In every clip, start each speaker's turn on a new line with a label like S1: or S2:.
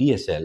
S1: PSL,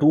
S1: 2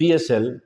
S1: PSL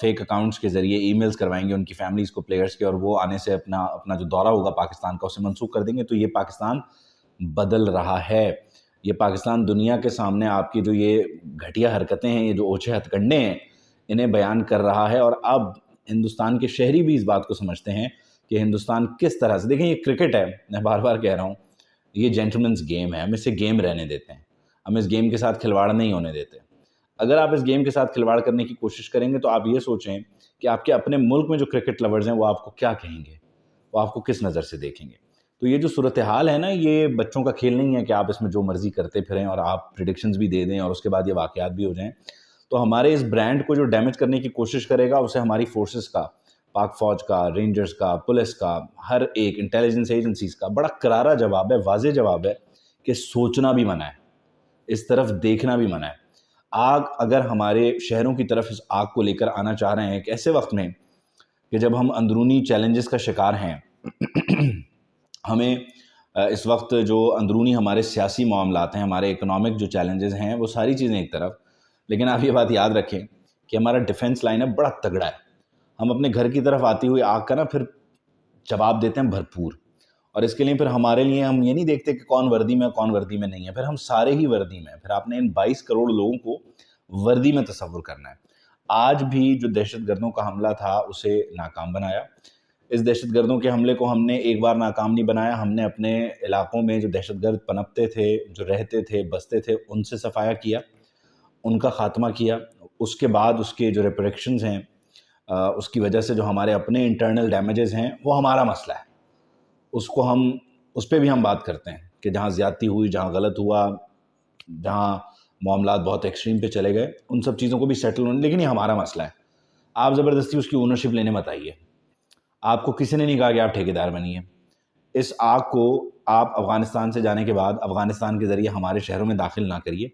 S1: fake accounts کے ذریعے e mails کروائیں گے ان کی فیملیز کو پلیئرز کے، اور وہ آنے سے اپنا جو دورہ ہوگا پاکستان کا اسے منسوخ کر دیں گے. تو یہ پاکستان بدل رہا ہے. یہ پاکستان دنیا کے سامنے آپ کی جو یہ گھٹیا حرکتیں ہیں، یہ جو اوچھے ہتھ کنڈے ہیں، انہیں بیان کر رہا ہے. اور اب ہندوستان کے شہری بھی اس بات کو سمجھتے ہیں کہ ہندوستان کس طرح سے، دیکھیں یہ کرکٹ ہے، میں بار بار کہہ رہا ہوں، یہ جینٹلمنز گیم ہے، ہم اسے گیم رہنے دیتے ہیں، ہم اس گیم کے ساتھ کھلواڑ نہیں ہونے دیتے. اگر آپ اس گیم کے ساتھ کھلواڑ کرنے کی کوشش کریں گے تو آپ یہ سوچیں کہ آپ کے اپنے ملک میں جو کرکٹ لورز ہیں وہ آپ کو کیا کہیں گے، وہ آپ کو کس نظر سے دیکھیں گے. تو یہ جو صورتحال ہے نا، یہ بچوں کا کھیل نہیں ہے کہ آپ اس میں جو مرضی کرتے پھریں اور آپ پریڈکشنز بھی دے دیں اور اس کے بعد یہ واقعات بھی ہو جائیں. تو ہمارے اس برانڈ کو جو ڈیمیج کرنے کی کوشش کرے گا، اسے ہماری فورسز کا، پاک فوج کا، رینجرز کا، پولیس کا، ہر ایک انٹیلیجنس ایجنسیز کا بڑا کرارا جواب ہے، واضح جواب ہے کہ سوچنا بھی منع ہے، اس طرف دیکھنا بھی منع ہے. آگ اگر ہمارے شہروں کی طرف اس آگ کو لے کر آنا چاہ رہے ہیں کہ ایسے وقت میں کہ جب ہم اندرونی چیلنجز کا شکار ہیں، ہمیں اس وقت جو اندرونی ہمارے سیاسی معاملات ہیں، ہمارے اکنامک جو چیلنجز ہیں، وہ ساری چیزیں ایک طرف، لیکن آپ یہ بات یاد رکھیں کہ ہمارا ڈیفنس لائن ہے بڑا تگڑا ہے. ہم اپنے گھر کی طرف آتی ہوئی آگ کا نا پھر جواب دیتے ہیں بھرپور. اور اس کے لیے پھر ہمارے لیے ہم یہ نہیں دیکھتے کہ کون وردی میں کون وردی میں نہیں ہے، پھر ہم سارے ہی وردی میں ہیں. پھر آپ نے ان 22 کروڑ لوگوں کو وردی میں تصور کرنا ہے. آج بھی جو دہشت گردوں کا حملہ تھا اسے ناکام بنایا. اس دہشت گردوں کے حملے کو ہم نے ایک بار ناکام نہیں بنایا، ہم نے اپنے علاقوں میں جو دہشت گرد پنپتے تھے، جو رہتے تھے، بستے تھے، ان سے صفایا کیا، ان کا خاتمہ کیا. اس کے بعد اس کے جو ریپریکشنز ہیں، اس کی وجہ سے جو ہمارے اپنے انٹرنل ڈیمیجز ہیں، وہ ہمارا مسئلہ ہے. اس پہ بھی ہم بات کرتے ہیں کہ جہاں زیادتی ہوئی، جہاں غلط ہوا، جہاں معاملات بہت ایکسٹریم پہ چلے گئے، ان سب چیزوں کو بھی سیٹل ہونے، لیکن یہ ہمارا مسئلہ ہے. آپ زبردستی اس کی اونرشپ لینے مت آئیے. آپ کو کسی نے نہیں کہا کہ آپ ٹھیکیدار بنیے. اس آگ کو آپ افغانستان سے جانے کے بعد افغانستان کے ذریعے ہمارے شہروں میں داخل نہ کریے.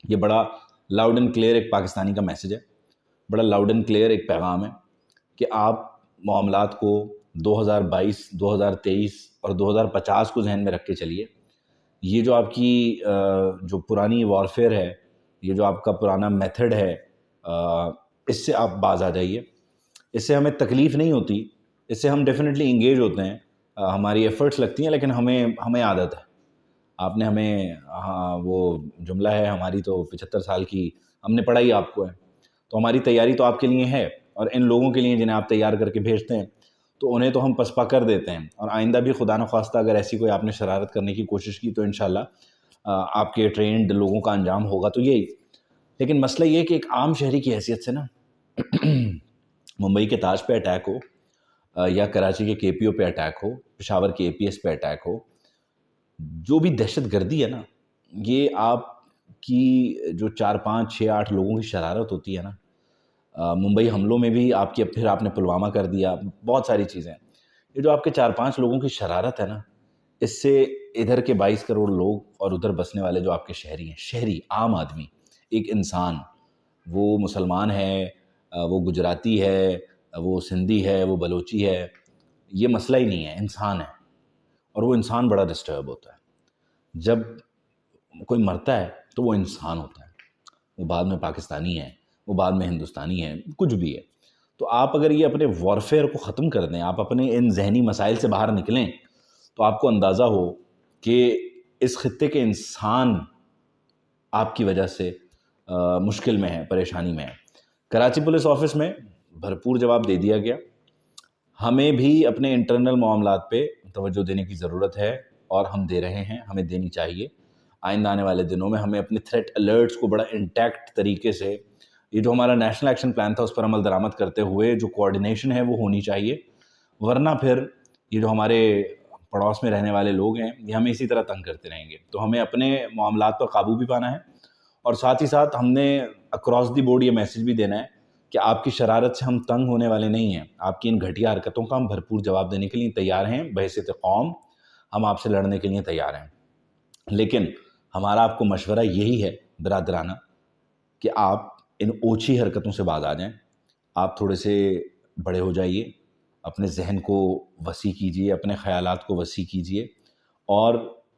S1: یہ بڑا لاؤڈ اینڈ کلیئر ایک پاکستانی کا میسج ہے، بڑا لاؤڈ اینڈ کلیئر ایک پیغام ہے کہ آپ معاملات کو 2022، 2023 اور 2050 کو ذہن میں رکھ کے چلیے. یہ جو آپ کی جو پرانی وارفیئر ہے، یہ جو آپ کا پرانا میتھڈ ہے، اس سے آپ باز آ جائیے. اس سے ہمیں تکلیف نہیں ہوتی، اس سے ہم ڈیفینیٹلی انگیج ہوتے ہیں، ہماری ایفرٹس لگتی ہیں، لیکن ہمیں عادت ہے. آپ نے ہمیں، وہ جملہ ہے ہماری تو 75 سال کی، ہم نے پڑھائی آپ کو ہے. تو ہماری تیاری تو آپ کے لیے ہے، اور ان لوگوں کے لیے جنہیں آپ تیار کر کے بھیجتے ہیں تو انہیں تو ہم پسپا کر دیتے ہیں. اور آئندہ بھی خدا نخواستہ اگر ایسی کوئی آپ نے شرارت کرنے کی کوشش کی تو انشاءاللہ آپ کے ٹرینڈ لوگوں کا انجام ہوگا. تو یہی، لیکن مسئلہ یہ کہ ایک عام شہری کی حیثیت سے نا، ممبئی کے تاج پہ اٹیک ہو یا کراچی کے کے پی او پہ اٹیک ہو، پشاور کے اے پی ایس پہ اٹیک ہو، جو بھی دہشت گردی ہے نا، یہ آپ کی جو 4، 5، 6، 8 لوگوں کی شرارت ہوتی ہے نا. ممبئی حملوں میں بھی پھر آپ نے پلوامہ کر دیا، بہت ساری چیزیں. یہ جو آپ کے 4، 5 لوگوں کی شرارت ہے نا، اس سے ادھر کے 22 کروڑ لوگ اور ادھر بسنے والے جو آپ کے شہری ہیں، شہری عام آدمی، ایک انسان، وہ مسلمان ہے، وہ گجراتی ہے، وہ سندھی ہے، وہ بلوچی ہے، یہ مسئلہ ہی نہیں ہے، انسان ہے. اور وہ انسان بڑا ڈسٹرب ہوتا ہے. جب کوئی مرتا ہے تو وہ انسان ہوتا ہے، وہ بعد میں پاکستانی ہے، وہ بعد میں ہندوستانی ہے، کچھ بھی ہے. تو آپ اگر یہ اپنے وارفیئر کو ختم کر دیں، آپ اپنے ان ذہنی مسائل سے باہر نکلیں، تو آپ کو اندازہ ہو کہ اس خطے کے انسان آپ کی وجہ سے مشکل میں ہے، پریشانی میں ہے. کراچی پولیس آفس میں بھرپور جواب دے دیا گیا. ہمیں بھی اپنے انٹرنل معاملات پہ توجہ دینے کی ضرورت ہے، اور ہم دے رہے ہیں، ہمیں دینی چاہیے. آئندہ آنے والے دنوں میں ہمیں اپنے تھریٹ الرٹس کو بڑا انٹیکٹ طریقے سے، یہ جو ہمارا نیشنل ایکشن پلان تھا اس پر عمل درآمد کرتے ہوئے جو کوارڈینیشن ہے وہ ہونی چاہیے. ورنہ پھر یہ جو ہمارے پڑوس میں رہنے والے لوگ ہیں یہ ہمیں اسی طرح تنگ کرتے رہیں گے. تو ہمیں اپنے معاملات پر قابو بھی پانا ہے، اور ساتھ ہی ساتھ ہم نے اکراس دی بورڈ یہ میسج بھی دینا ہے کہ آپ کی شرارت سے ہم تنگ ہونے والے نہیں ہیں. آپ کی ان گھٹیا حرکتوں کا ہم بھرپور جواب دینے کے لیے تیار ہیں. بحیثیت قوم ہم آپ سے لڑنے کے لیے تیار ہیں. لیکن ہمارا آپ کو مشورہ یہی ہے برادرانہ کہ آپ ان اوچھی حرکتوں سے باز آ جائیں. آپ تھوڑے سے بڑے ہو جائیے، اپنے ذہن کو وسیع کیجیے، اپنے خیالات کو وسیع کیجیے، اور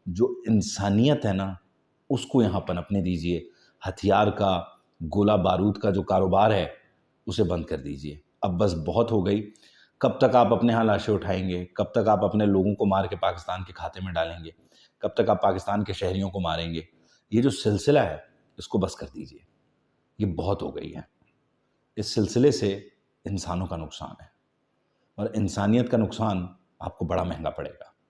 S1: جو انسانیت ہے نا اس کو یہاں پنپنے دیجیے. ہتھیار کا، گولہ بارود کا جو کاروبار ہے اسے بند کر دیجئے. اب بس بہت ہو گئی. کب تک آپ اپنے ہاں لاشیں اٹھائیں گے؟ کب تک آپ اپنے لوگوں کو مار کے پاکستان کے کھاتے میں ڈالیں گے؟ کب تک آپ پاکستان کے شہریوں کو ماریں گے؟ یہ جو سلسلہ ہے اس کو بس کر دیجئے. یہ بہت ہو گئی ہے. اس سلسلے سے انسانوں کا نقصان ہے، اور انسانیت کا نقصان آپ کو بڑا مہنگا پڑے گا.